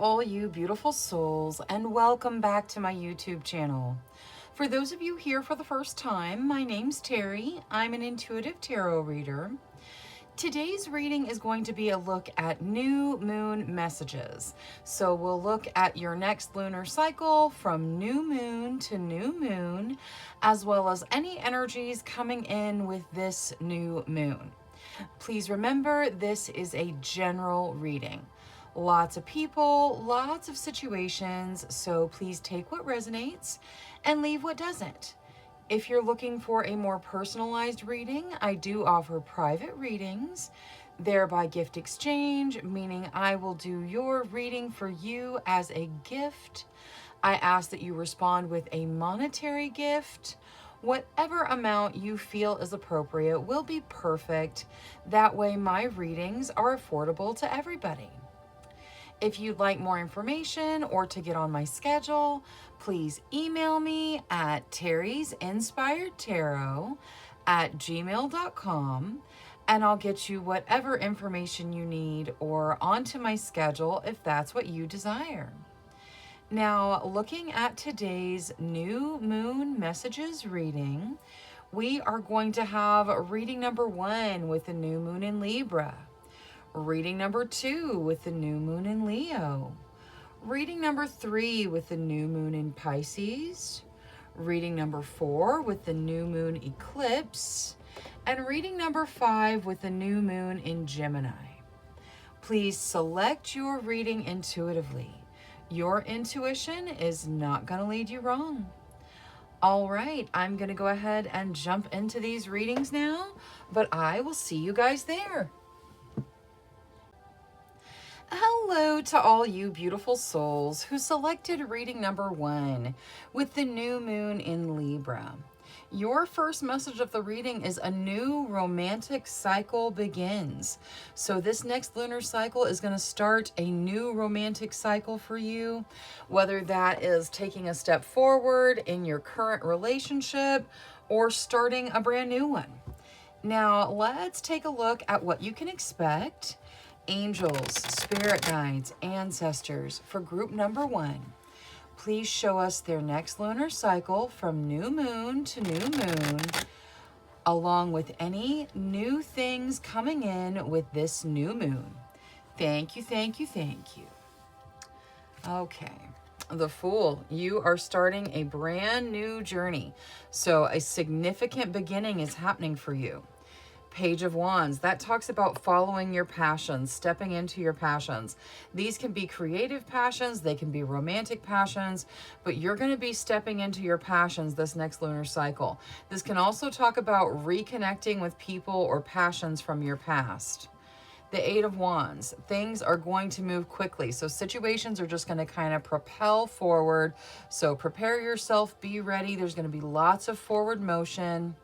all you beautiful souls, and welcome back to my YouTube channel. For those of you here for the first time, my name's Cheri. I'm an intuitive tarot reader. Today's reading is going to be a look at new moon messages. So we'll look at your next lunar cycle from new moon to new moon, as well as any energies coming in with this new moon. Please remember, this is a general reading. Lots of people, lots of situations, so please take what resonates and leave what doesn't. If you're looking for a more personalized reading, I do offer private readings. They're by gift exchange, meaning I will do your reading for you as a gift. I ask that you respond with a monetary gift. Whatever amount you feel is appropriate will be perfect. That way my readings are affordable to everybody. If you'd like more information or to get on my schedule, please email me at terrysinspiredtarot@gmail.com and I'll get you whatever information you need or onto my schedule if that's what you desire. Now, looking at today's new moon messages reading, we are going to have reading number 1 with the new moon in Libra. Reading number 2 with the new moon in Leo. Reading number 3 with the new moon in Pisces. Reading number 4 with the new moon eclipse. And reading number 5 with the new moon in Gemini. Please select your reading intuitively. Your intuition is not going to lead you wrong. All right, I'm going to go ahead and jump into these readings now, but I will see you guys there. Hello to all you beautiful souls who selected reading number 1 with the new moon in Libra. Your first message of the reading is a new romantic cycle begins. So this next lunar cycle is going to start a new romantic cycle for you, whether that is taking a step forward in your current relationship or starting a brand new one. Now, let's take a look at what you can expect. Angels, spirit guides, ancestors for group number 1. Please show us their next lunar cycle from new moon to new moon, along with any new things coming in with this new moon. Thank you, thank you, thank you. Okay. The Fool, you are starting a brand new journey. So a significant beginning is happening for you. Page of Wands, that talks about following your passions, stepping into your passions. These can be creative passions, they can be romantic passions, but you're going to be stepping into your passions this next lunar cycle. This can also talk about reconnecting with people or passions from your past. The Eight of Wands, things are going to move quickly. So situations are just going to kind of propel forward. So prepare yourself, be ready. There's going to be lots of forward motion.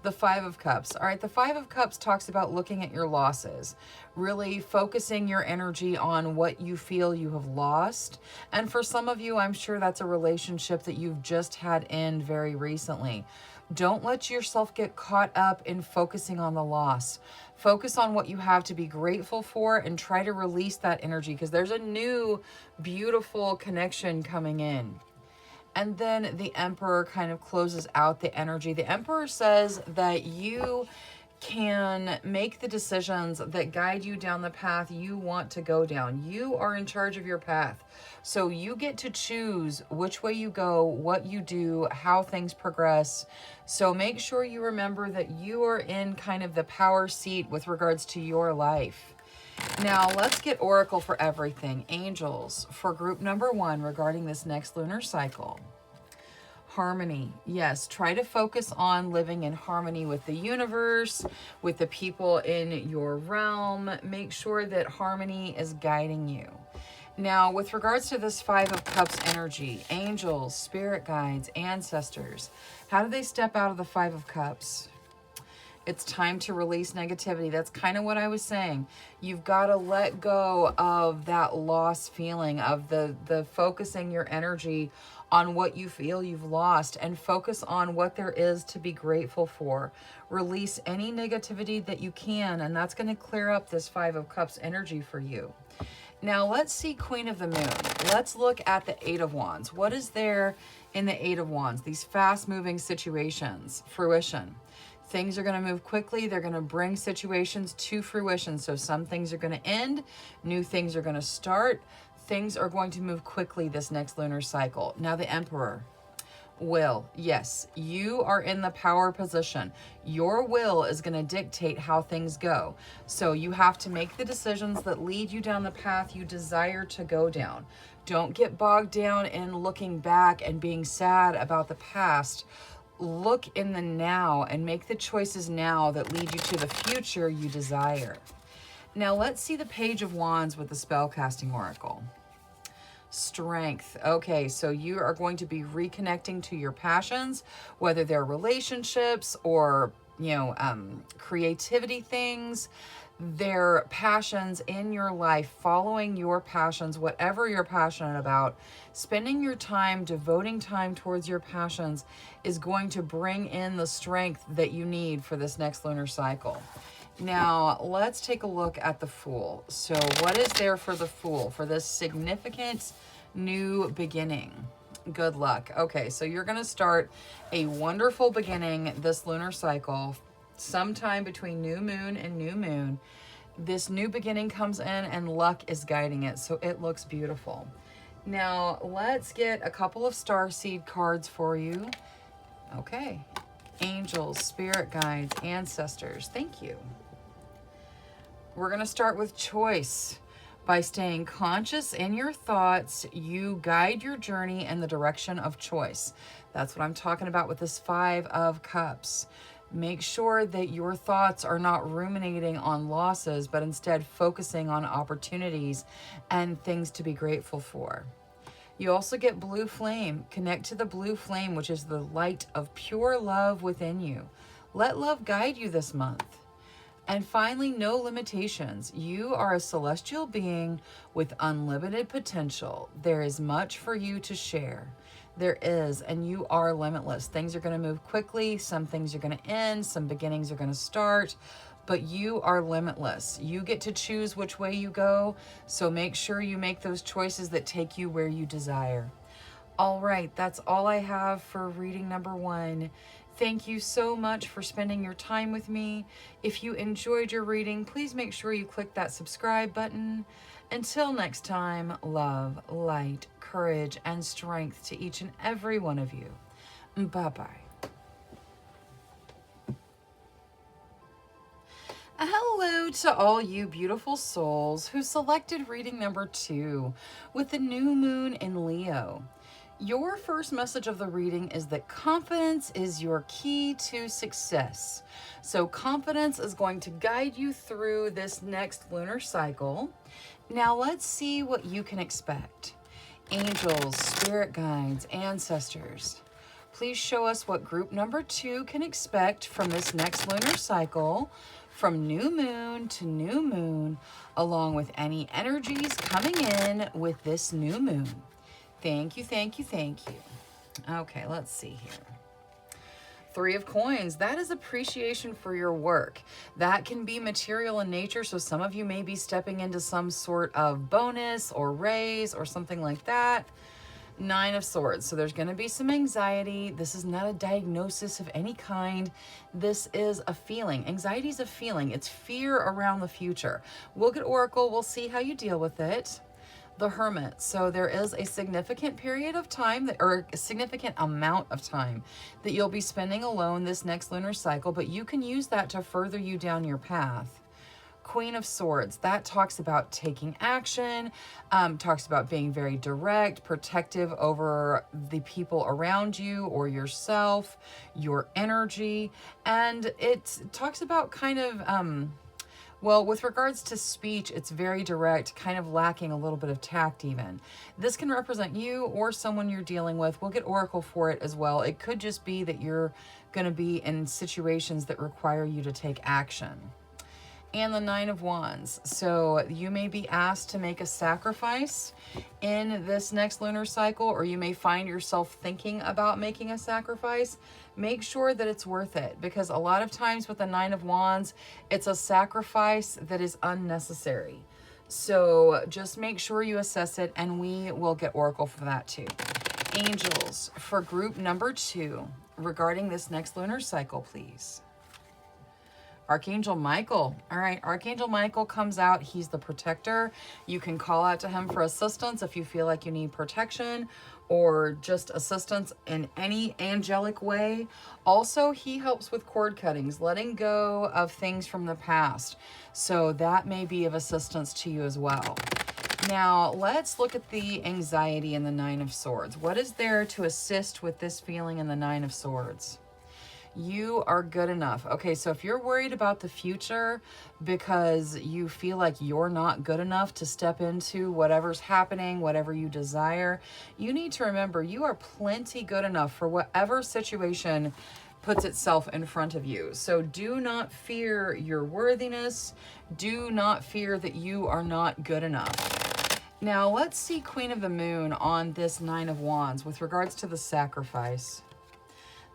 The Five of Cups. All right, the Five of Cups talks about looking at your losses, really focusing your energy on what you feel you have lost. And for some of you, I'm sure that's a relationship that you've just had end very recently. Don't let yourself get caught up in focusing on the loss. Focus on what you have to be grateful for and try to release that energy because there's a new, beautiful connection coming in. And then the Emperor kind of closes out the energy. The Emperor says that you can make the decisions that guide you down the path you want to go down. You are in charge of your path. So you get to choose which way you go, what you do, how things progress. So make sure you remember that you are in kind of the power seat with regards to your life. Now, let's get Oracle for everything. Angels for group number 1 regarding this next lunar cycle. Harmony. Yes, try to focus on living in harmony with the universe, with the people in your realm. Make sure that harmony is guiding you. Now, with regards to this Five of Cups energy, angels, spirit guides, ancestors, how do they step out of the Five of Cups? It's time to release negativity. That's kind of what I was saying. You've got to let go of that lost feeling of the focusing your energy on what you feel you've lost and focus on what there is to be grateful for. Release any negativity that you can, and that's going to clear up this Five of Cups energy for you. Now let's see Queen of the Moon. Let's look at the Eight of Wands. What is there in the Eight of Wands? These fast-moving situations, fruition. Things are going to move quickly. They're going to bring situations to fruition. So some things are going to end. New things are going to start. Things are going to move quickly this next lunar cycle. Now the Emperor. Will. Yes, you are in the power position. Your will is going to dictate how things go. So you have to make the decisions that lead you down the path you desire to go down. Don't get bogged down in looking back and being sad about the past. Look in the now and make the choices now that lead you to the future you desire. Now let's see the Page of Wands with the Spellcasting Oracle. Strength. Okay, so you are going to be reconnecting to your passions, whether they're relationships or, creativity things. They're passions in your life, following your passions, whatever you're passionate about. Spending your time, devoting time towards your passions is going to bring in the strength that you need for this next lunar cycle. Now, let's take a look at the Fool. So what is there for the Fool, for this significant new beginning? Good luck. Okay, so you're going to start a wonderful beginning this lunar cycle, sometime between new moon and new moon. This new beginning comes in and luck is guiding it, so it looks beautiful. Now, let's get a couple of starseed cards for you. Okay. Angels, spirit guides, ancestors. Thank you. We're going to start with choice. By staying conscious in your thoughts, you guide your journey in the direction of choice. That's what I'm talking about with this Five of Cups. Make sure that your thoughts are not ruminating on losses, but instead focusing on opportunities and things to be grateful for. You also get blue flame. Connect to the blue flame, which is the light of pure love within you. Let love guide you this month. And finally, no limitations. You are a celestial being with unlimited potential. There is much for you to share. There is, and you are limitless. Things are going to move quickly. Some things are going to end. Some beginnings are going to start. But you are limitless. You get to choose which way you go. So make sure you make those choices that take you where you desire. All right, that's all I have for reading number 1. Thank you so much for spending your time with me. If you enjoyed your reading, please make sure you click that subscribe button. Until next time, love, light, courage, and strength to each and every one of you. Bye-bye. Hello to all you beautiful souls who selected reading number 2 with the new moon in Leo. Your first message of the reading is that confidence is your key to success. So confidence is going to guide you through this next lunar cycle. Now let's see what you can expect. Angels, spirit guides, ancestors. Please show us what group number 2 can expect from this next lunar cycle, from new moon to new moon, along with any energies coming in with this new moon. Thank you, thank you, thank you. Okay, let's see here. 3 of Coins, that is appreciation for your work. That can be material in nature, so some of you may be stepping into some sort of bonus or raise or something like that. 9 of Swords, so there's going to be some anxiety. This is not a diagnosis of any kind. This is a feeling. Anxiety is a feeling. It's fear around the future. We'll get Oracle. We'll see how you deal with it. The Hermit. So there is a significant period of time or a significant amount of time that you'll be spending alone this next lunar cycle, but you can use that to further you down your path. Queen of Swords, that talks about taking action, talks about being very direct, protective over the people around you or yourself, your energy, and it talks about kind of well, with regards to speech, it's very direct, kind of lacking a little bit of tact even. This can represent you or someone you're dealing with. We'll get Oracle for it as well. It could just be that you're going to be in situations that require you to take action. And the 9 of Wands. So you may be asked to make a sacrifice in this next lunar cycle, or you may find yourself thinking about making a sacrifice. Make sure that it's worth it, because a lot of times with the 9 of Wands, it's a sacrifice that is unnecessary. So just make sure you assess it, and we will get Oracle for that too. Angels, for group number 2, regarding this next lunar cycle, please. Archangel Michael. All right, Archangel Michael comes out. He's the protector. You can call out to him for assistance if you feel like you need protection or just assistance in any angelic way. Also, he helps with cord cuttings, letting go of things from the past. So that may be of assistance to you as well. Now, let's look at the anxiety in the Nine of Swords. What is there to assist with this feeling in the Nine of Swords? You are good enough. Okay, so if you're worried about the future because you feel like you're not good enough to step into whatever's happening, whatever you desire, you need to remember you are plenty good enough for whatever situation puts itself in front of you. So do not fear your worthiness. Do not fear that you are not good enough. Now, let's see Queen of the Moon on this Nine of Wands with regards to the sacrifice.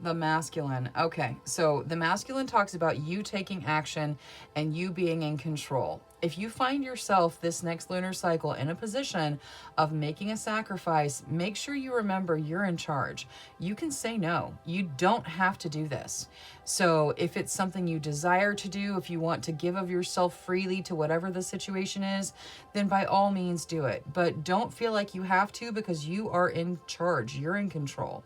The masculine. Okay, so the masculine talks about you taking action and you being in control. If you find yourself this next lunar cycle in a position of making a sacrifice, make sure you remember you're in charge. You can say no. You don't have to do this. So if it's something you desire to do, if you want to give of yourself freely to whatever the situation is, then by all means do it. But don't feel like you have to, because you are in charge. You're in control.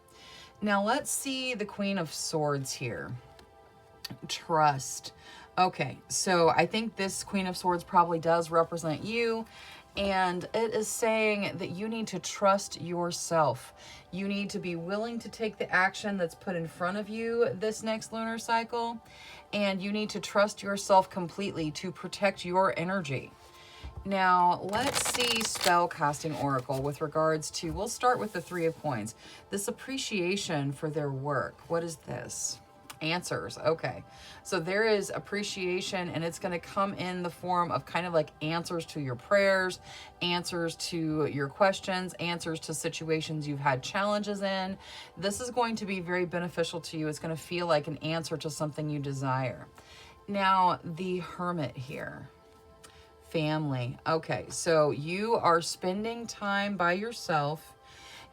Now let's see the Queen of Swords here. Trust. Okay, so I think this Queen of Swords probably does represent you, and it is saying that you need to trust yourself. You need to be willing to take the action that's put in front of you this next lunar cycle, and you need to trust yourself completely to protect your energy. Now, let's see spellcasting oracle with regards to, we'll start with the Three of Coins. This appreciation for their work. What is this? Answers. Okay. So there is appreciation, and it's going to come in the form of kind of like answers to your prayers, answers to your questions, answers to situations you've had challenges in. This is going to be very beneficial to you. It's going to feel like an answer to something you desire. Now, the Hermit here. Family. Okay, so you are spending time by yourself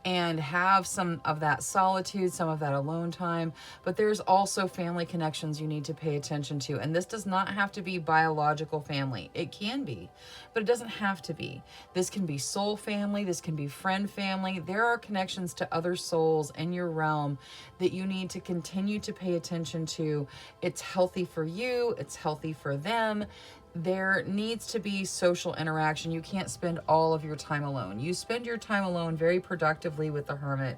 and have some of that solitude, some of that alone time, but there's also family connections you need to pay attention to. And this does not have to be biological family. It can be, but it doesn't have to be. This can be soul family. This can be friend family. There are connections to other souls in your realm that you need to continue to pay attention to. It's healthy for you. It's healthy for them. There needs to be social interaction. You can't spend all of your time alone. You spend your time alone very productively with the Hermit,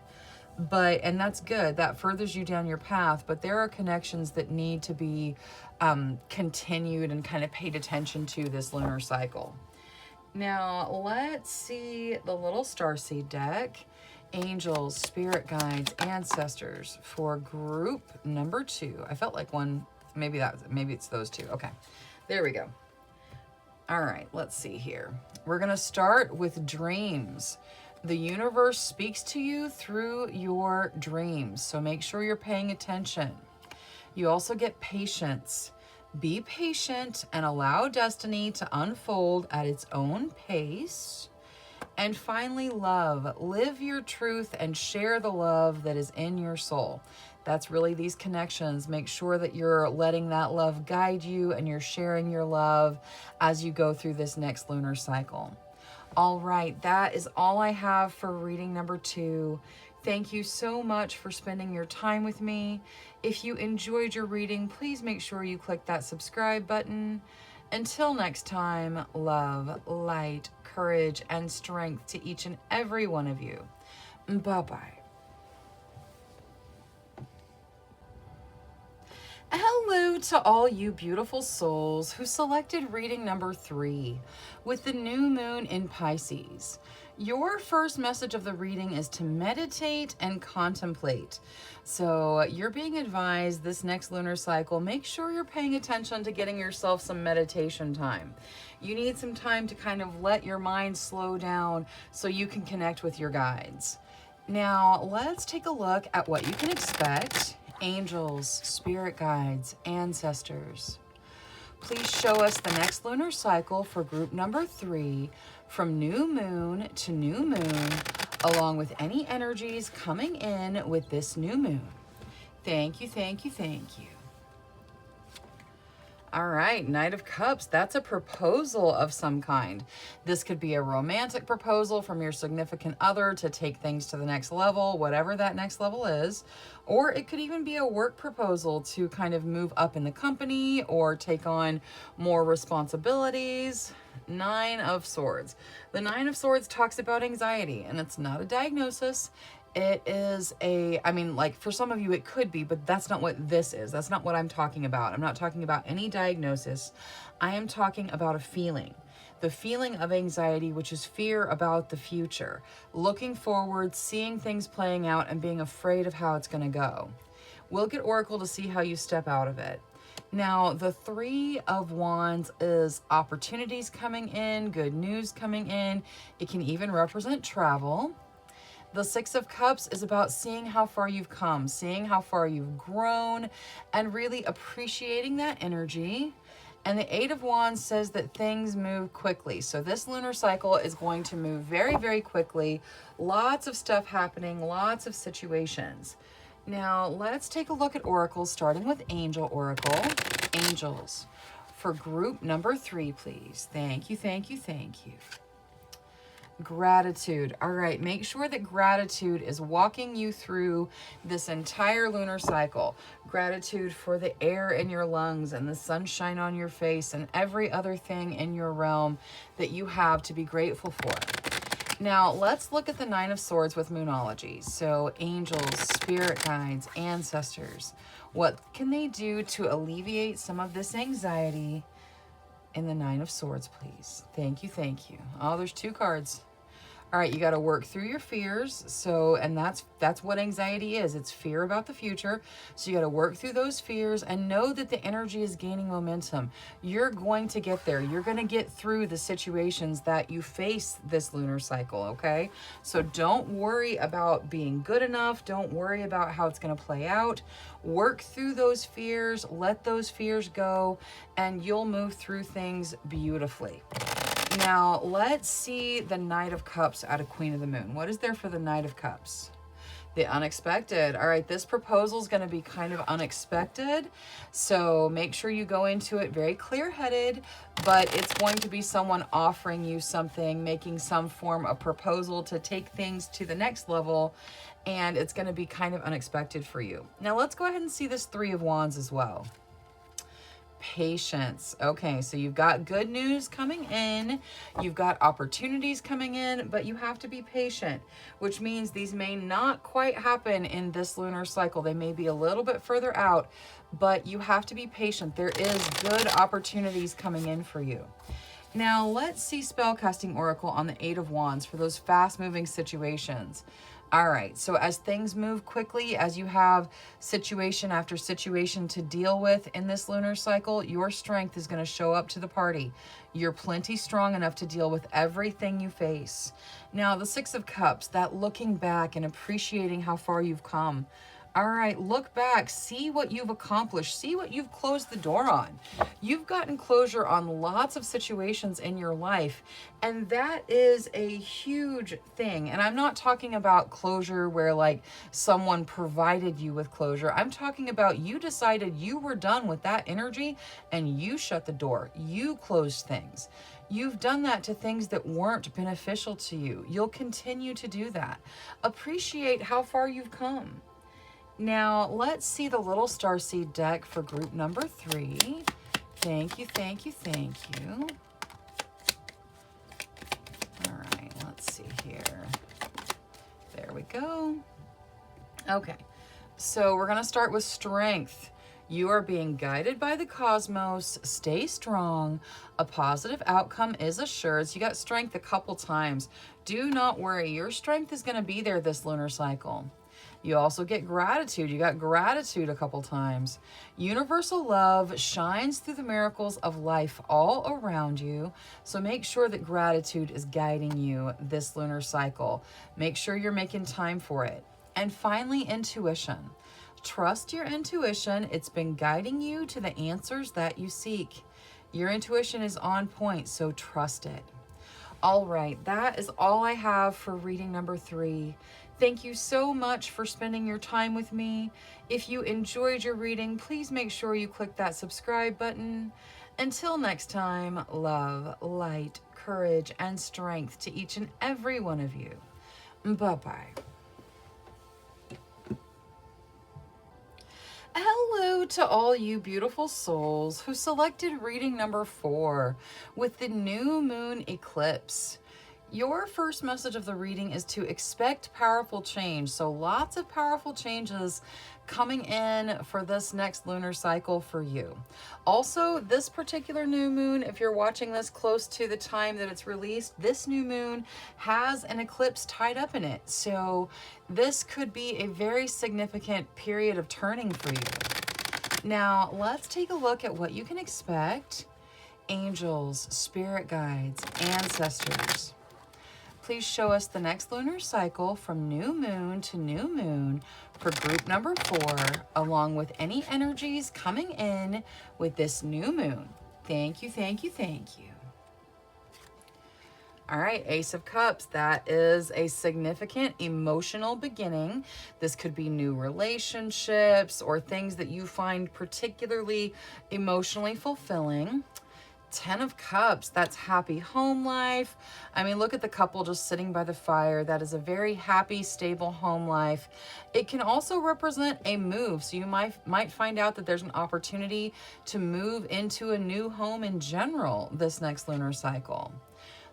and that's good. That furthers you down your path, but there are connections that need to be continued and kind of paid attention to this lunar cycle. Now, let's see the little starseed deck. Angels, spirit guides, ancestors for group number 2. I felt like one, maybe it's those two. Okay, there we go. All right, let's see here. We're going to start with dreams. The universe speaks to you through your dreams, so make sure you're paying attention. You also get patience. Be patient and allow destiny to unfold at its own pace. And finally, love. Live your truth and share the love that is in your soul. That's really these connections. Make sure that you're letting that love guide you and you're sharing your love as you go through this next lunar cycle. All right, that is all I have for reading number 2. Thank you so much for spending your time with me. If you enjoyed your reading, please make sure you click that subscribe button. Until next time, love, light, courage, and strength to each and every one of you. Bye-bye. Hello to all you beautiful souls who selected reading number 3 with the new moon in Pisces. Your first message of the reading is to meditate and contemplate. So you're being advised this next lunar cycle, make sure you're paying attention to getting yourself some meditation time. You need some time to kind of let your mind slow down so you can connect with your guides. Now, let's take a look at what you can expect. Angels, spirit guides, ancestors. please show us the next lunar cycle for group number 3 from new moon to new moon, along with any energies coming in with this new moon. Thank you, thank you, thank you. All right, Knight of Cups, that's a proposal of some kind. This could be a romantic proposal from your significant other to take things to the next level, whatever that next level is. Or it could even be a work proposal to kind of move up in the company or take on more responsibilities. 9 of Swords. The 9 of Swords talks about anxiety, and it's not a diagnosis. It is like for some of you it could be, but that's not what this is. That's not what I'm talking about. I'm not talking about any diagnosis. I am talking about a feeling. The feeling of anxiety, which is fear about the future. Looking forward, seeing things playing out, and being afraid of how it's going to go. We'll get Oracle to see how you step out of it. Now, the 3 of Wands is opportunities coming in, good news coming in. It can even represent travel. The 6 of Cups is about seeing how far you've come, seeing how far you've grown, and really appreciating that energy. And the 8 of Wands says that things move quickly. So this lunar cycle is going to move very, very quickly. Lots of stuff happening, lots of situations. Now, let's take a look at oracles, starting with Angel Oracle. Angels, for group number 3, please. Thank you, thank you, thank you. Gratitude. All right, make sure that gratitude is walking you through this entire lunar cycle. Gratitude for the air in your lungs and the sunshine on your face and every other thing in your realm that you have to be grateful for. Now, let's look at the 9 of Swords with Moonology. So, angels, spirit guides, ancestors. What can they do to alleviate some of this anxiety in the 9 of Swords, please? Thank you, thank you. Oh, there's 2 cards. All right, you got to work through your fears. So, and that's what anxiety is. It's fear about the future. So you got to work through those fears and know that the energy is gaining momentum. You're going to get there. You're going to get through the situations that you face this lunar cycle, okay? So don't worry about being good enough. Don't worry about how it's going to play out. Work through those fears. Let those fears go, and you'll move through things beautifully. Now, let's see the Knight of Cups out of Queen of the Moon. What is there for the Knight of Cups? The unexpected. All right, this proposal is going to be kind of unexpected. So make sure you go into it very clear-headed, but it's going to be someone offering you something, making some form of proposal to take things to the next level, and it's going to be kind of unexpected for you. Now, let's go ahead and see this 3 of Wands as well. Patience. Okay, so you've got good news coming in, you've got opportunities coming in, but you have to be patient, which means these may not quite happen in this lunar cycle. They may be a little bit further out, but you have to be patient. There is good opportunities coming in for you. Now, let's see Spellcasting Oracle on the 8 of Wands for those fast-moving situations. All right, so as things move quickly, as you have situation after situation to deal with in this lunar cycle, your strength is going to show up to the party. You're plenty strong enough to deal with everything you face. Now, the 6 of Cups, that looking back and appreciating how far you've come. All right, look back, see what you've accomplished, see what you've closed the door on. You've gotten closure on lots of situations in your life, and that is a huge thing. And I'm not talking about closure where like someone provided you with closure. I'm talking about you decided you were done with that energy and you shut the door. You closed things. You've done that to things that weren't beneficial to you. You'll continue to do that. Appreciate how far you've come. Now, let's see the little starseed deck for group number 3. Thank you, thank you, thank you. All right, let's see here. There we go. Okay, so we're going to start with strength. You are being guided by the cosmos. Stay strong. A positive outcome is assured. So you got strength a couple times. Do not worry. Your strength is going to be there this lunar cycle. You also get gratitude. You got gratitude a couple times. Universal love shines through the miracles of life all around you. So make sure that gratitude is guiding you this lunar cycle. Make sure you're making time for it. And finally, intuition. Trust your intuition. It's been guiding you to the answers that you seek. Your intuition is on point, so trust it. All right, that is all I have for reading number 3. Thank you so much for spending your time with me. If you enjoyed your reading, please make sure you click that subscribe button. Until next time, love, light, courage, and strength to each and every one of you. Bye-bye. Hello to all you beautiful souls who selected reading number 4 with the new moon eclipse. Your first message of the reading is to expect powerful change. So lots of powerful changes coming in for this next lunar cycle for you. Also, this particular new moon, if you're watching this close to the time that it's released, this new moon has an eclipse tied up in it. So this could be a very significant period of turning for you. Now, let's take a look at what you can expect. Angels, spirit guides, ancestors. Please show us the next lunar cycle from new moon to new moon for group number 4, along with any energies coming in with this new moon. Thank you, thank you, thank you. All right, Ace of Cups, that is a significant emotional beginning. This could be new relationships or things that you find particularly emotionally fulfilling. 10 of Cups, that's happy home life. I mean, look at the couple just sitting by the fire. That is a very happy, stable home life. It can also represent a move. So you might find out that there's an opportunity to move into a new home in general this next lunar cycle.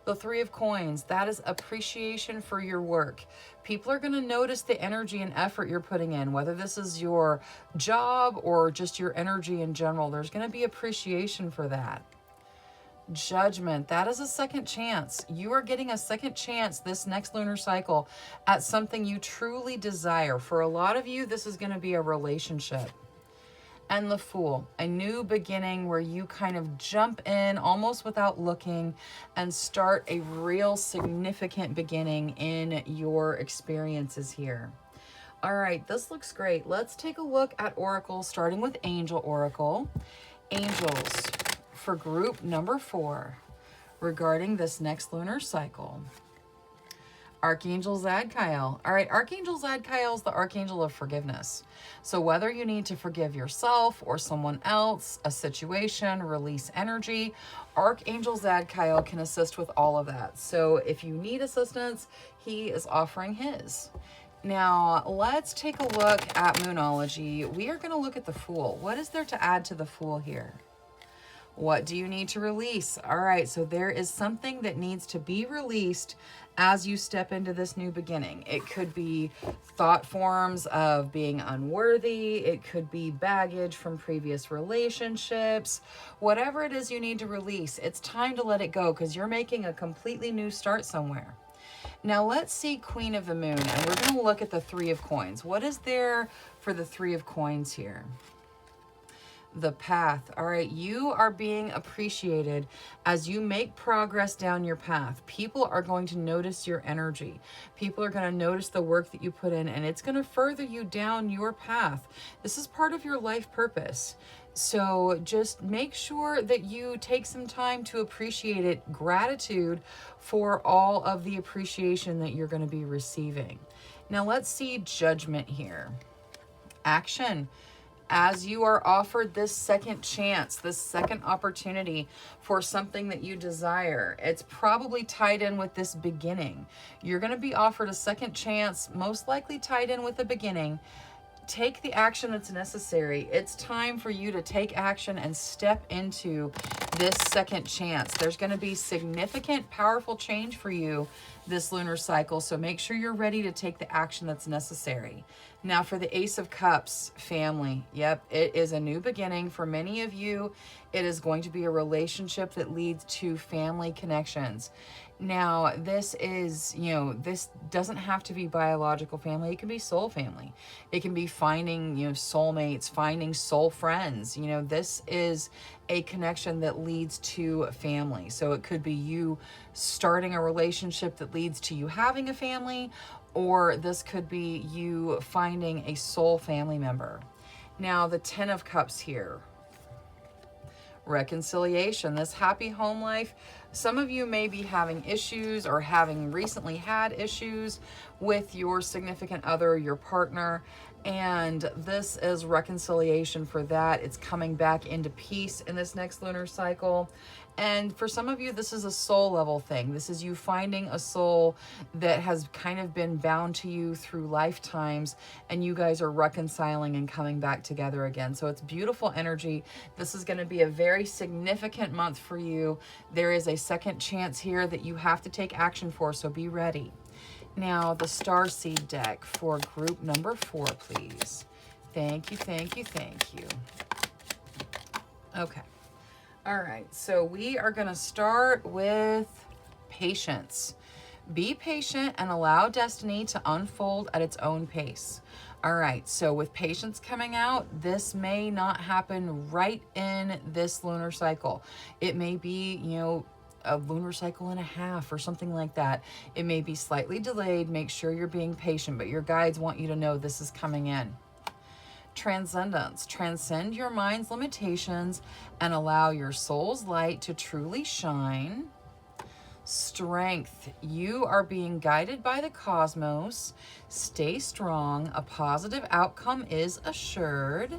The 3 of Coins, that is appreciation for your work. People are going to notice the energy and effort you're putting in, whether this is your job or just your energy in general. There's going to be appreciation for that. Judgment, that is a second chance. You are getting a second chance this next lunar cycle at something you truly desire. For a lot of you, this is going to be a relationship. And the Fool, a new beginning where you kind of jump in almost without looking and start a real significant beginning in your experiences here. All right, this looks great. Let's take a look at Oracle, starting with Angel Oracle. Angels for group number 4 regarding this next lunar cycle. Archangel Zadkiel. All right, Archangel Zadkiel is the Archangel of forgiveness. So whether you need to forgive yourself or someone else, a situation, release energy, Archangel Zadkiel can assist with all of that. So if you need assistance, he is offering his. Now, let's take a look at Moonology. We are going to look at the Fool. What is there to add to the Fool here? What do you need to release? All right, so there is something that needs to be released as you step into this new beginning. It could be thought forms of being unworthy. It could be baggage from previous relationships. Whatever it is you need to release, it's time to let it go because you're making a completely new start somewhere. Now let's see Queen of the Moon, and we're going to look at the 3 of Coins. What is there for the 3 of Coins here? The path. All right, you are being appreciated as you make progress down your path. People are going to notice your energy. People are going to notice the work that you put in, and it's going to further you down your path. This is part of your life purpose. So just make sure that you take some time to appreciate it. Gratitude for all of the appreciation that you're going to be receiving. Now let's see Judgment here. Action. As you are offered this second chance, this second opportunity for something that you desire, it's probably tied in with this beginning. You're going to be offered a second chance, most likely tied in with the beginning. Take the action that's necessary. It's time for you to take action and step into this second chance. There's going to be significant, powerful change for you this lunar cycle, so make sure you're ready to take the action that's necessary. Now for the Ace of Cups, family. Yep, it is a new beginning. For many of you, it is going to be a relationship that leads to family connections. Now, this is, this doesn't have to be biological family. It can be soul family. It can be finding, soulmates, finding soul friends. This is a connection that leads to family. So it could be you starting a relationship that leads to you having a family, or this could be you finding a soul family member. Now, the 10 of Cups here reconciliation, this happy home life. Some of you may be having issues or having recently had issues with your significant other, your partner, and this is reconciliation for that. It's coming back into peace in this next lunar cycle. And for some of you, this is a soul level thing. This is you finding a soul that has kind of been bound to you through lifetimes, and you guys are reconciling and coming back together again. So it's beautiful energy. This is going to be a very significant month for you. There is a second chance here that you have to take action for, so be ready. Now, the Starseed deck for group number 4, please. Thank you, thank you, thank you. Okay. All right, so we are going to start with patience. Be patient and allow destiny to unfold at its own pace. All right, so with patience coming out, this may not happen right in this lunar cycle. It may be, a lunar cycle and a half or something like that. It may be slightly delayed. Make sure you're being patient, but your guides want you to know this is coming in. Transcendence. Transcend your mind's limitations and allow your soul's light to truly shine. Strength. You are being guided by the cosmos. Stay strong. A positive outcome is assured.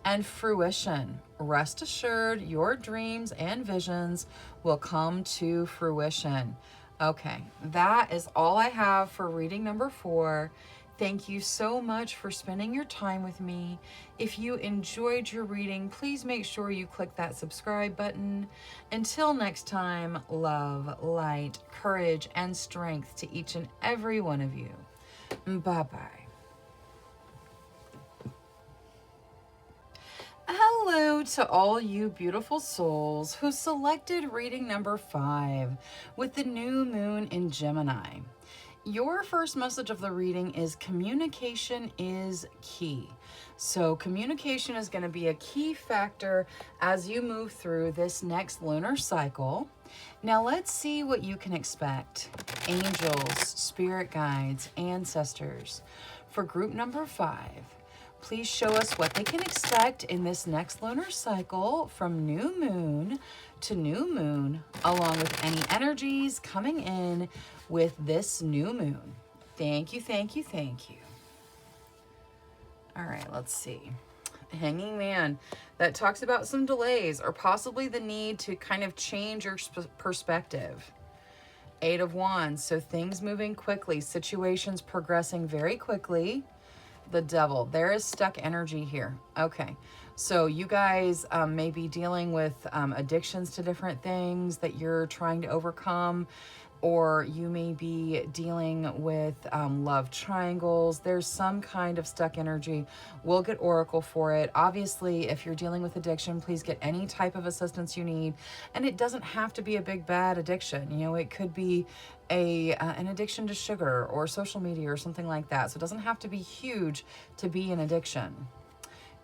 And fruition. Rest assured, your dreams and visions will come to fruition. Okay, that is all I have for reading number 4. Thank you so much for spending your time with me. If you enjoyed your reading, please make sure you click that subscribe button. Until next time, love, light, courage, and strength to each and every one of you. Bye-bye. Hello to all you beautiful souls who selected reading number 5 with the new moon in Gemini. Your first message of the reading is communication is key. So communication is going to be a key factor as you move through this next lunar cycle. Now let's see what you can expect. Angels, spirit guides, ancestors. For group number 5, please show us what they can expect in this next lunar cycle from new moon to new moon, along with any energies coming in with this new moon. Thank you, thank you, thank you. All right, let's see. Hanging Man. That talks about some delays or possibly the need to kind of change your perspective. 8 of Wands. So things moving quickly, situations progressing very quickly. The Devil. There is stuck energy here. Okay. So you guys may be dealing with addictions to different things that you're trying to overcome, or you may be dealing with love triangles. There's some kind of stuck energy. We'll get Oracle for it. Obviously, if you're dealing with addiction, please get any type of assistance you need. And it doesn't have to be a big, bad addiction. It could be an addiction to sugar or social media or something like that. So it doesn't have to be huge to be an addiction.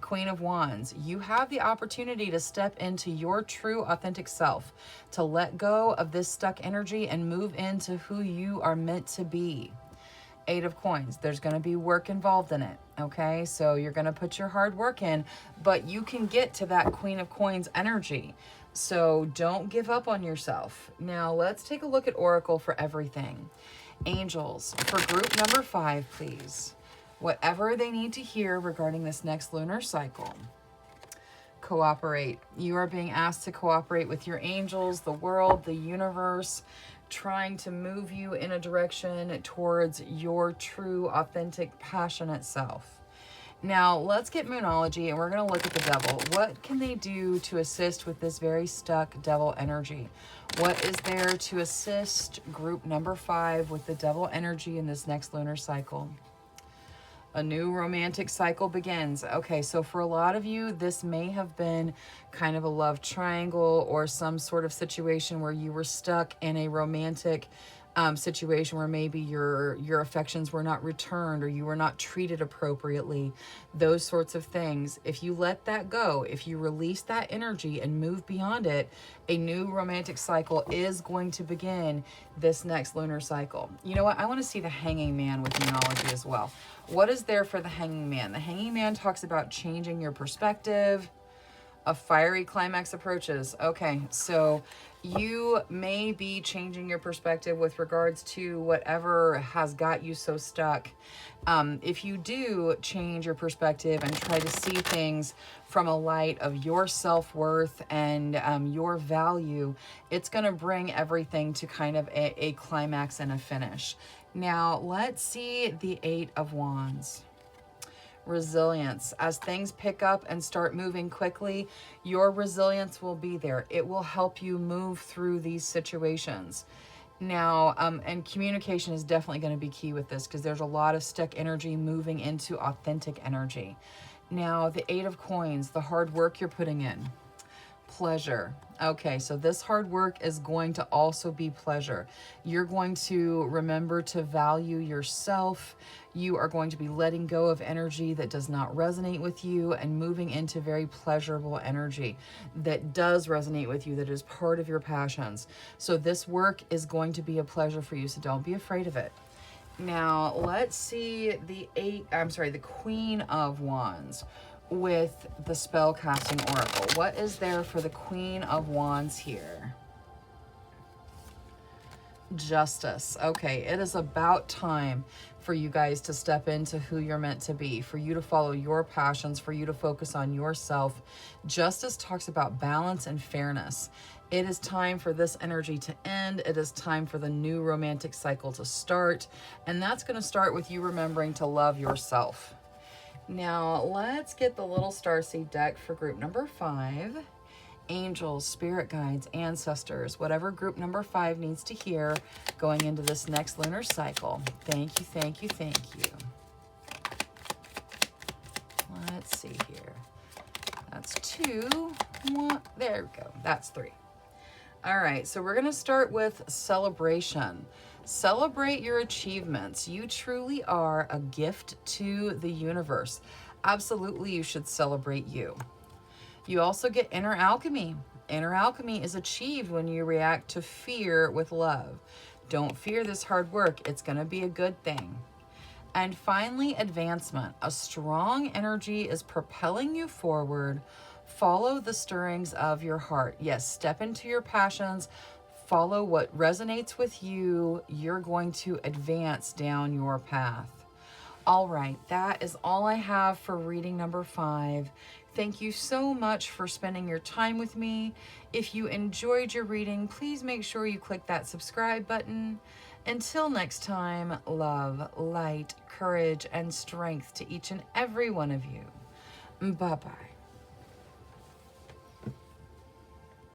Queen of Wands, you have the opportunity to step into your true authentic self, to let go of this stuck energy and move into who you are meant to be. 8 of Coins, there's going to be work involved in it, okay? So you're going to put your hard work in, but you can get to that Queen of Coins energy. So don't give up on yourself. Now let's take a look at Oracle for everything. Angels, for group number 5, please. Whatever they need to hear regarding this next lunar cycle. Cooperate. You are being asked to cooperate with your angels, the world, the universe, trying to move you in a direction towards your true, authentic, passionate self. Now, let's get Moonology, and we're going to look at the Devil. What can they do to assist with this very stuck Devil energy? What is there to assist group number 5 with the Devil energy in this next lunar cycle? A new romantic cycle begins. Okay, so for a lot of you, this may have been kind of a love triangle or some sort of situation where you were stuck in a romantic situation where maybe your affections were not returned or you were not treated appropriately, those sorts of things. If you let that go, if you release that energy and move beyond it, a new romantic cycle is going to begin this next lunar cycle. You know what? I want to see the Hanging Man with Moonology as well. What is there for the Hanging Man? The Hanging Man talks about changing your perspective. A fiery climax approaches. Okay, so you may be changing your perspective with regards to whatever has got you so stuck. If you do change your perspective and try to see things from a light of your self-worth and your value, it's going to bring everything to kind of a climax and a finish. Now, let's see the Eight of Wands. Resilience. As things pick up and start moving quickly, your resilience will be there. It will help you move through these situations. Now, and communication is definitely going to be key with this, because there's a lot of stuck energy moving into authentic energy. Now, the Eight of Coins, the hard work you're putting in. Pleasure. Okay, so this hard work is going to also be pleasure. You're going to remember to value yourself. You are going to be letting go of energy that does not resonate with you and moving into very pleasurable energy that does resonate with you, that is part of your passions. So this work is going to be a pleasure for you, so don't be afraid of it. Now, let's see the Queen of Wands with the spell casting oracle. What is there for the Queen of Wands here? Justice. Okay, it is about time for you guys to step into who you're meant to be, for you to follow your passions, for you to focus on yourself. Justice talks about balance and fairness. It is time for this energy to end. It is time for the new romantic cycle to start. And that's going to start with you remembering to love yourself. Now, let's get the little starseed deck for group number 5. Angels, spirit guides, ancestors, whatever group number 5 needs to hear going into this next lunar cycle. Thank you, thank you, thank you. Let's see here. That's 2. 1. There we go. That's 3. All right, so we're going to start with celebration. Celebrate your achievements. You truly are a gift to the universe. Absolutely, you should celebrate you. You also get inner alchemy. Inner alchemy is achieved when you react to fear with love. Don't fear this hard work. It's going to be a good thing. And finally, advancement. A strong energy is propelling you forward. Follow the stirrings of your heart. Yes, step into your passions. Follow what resonates with you. You're going to advance down your path. All right, that is all I have for reading number 5. Thank you so much for spending your time with me. If you enjoyed your reading, please make sure you click that subscribe button. Until next time, love, light, courage, and strength to each and every one of you. Bye-bye.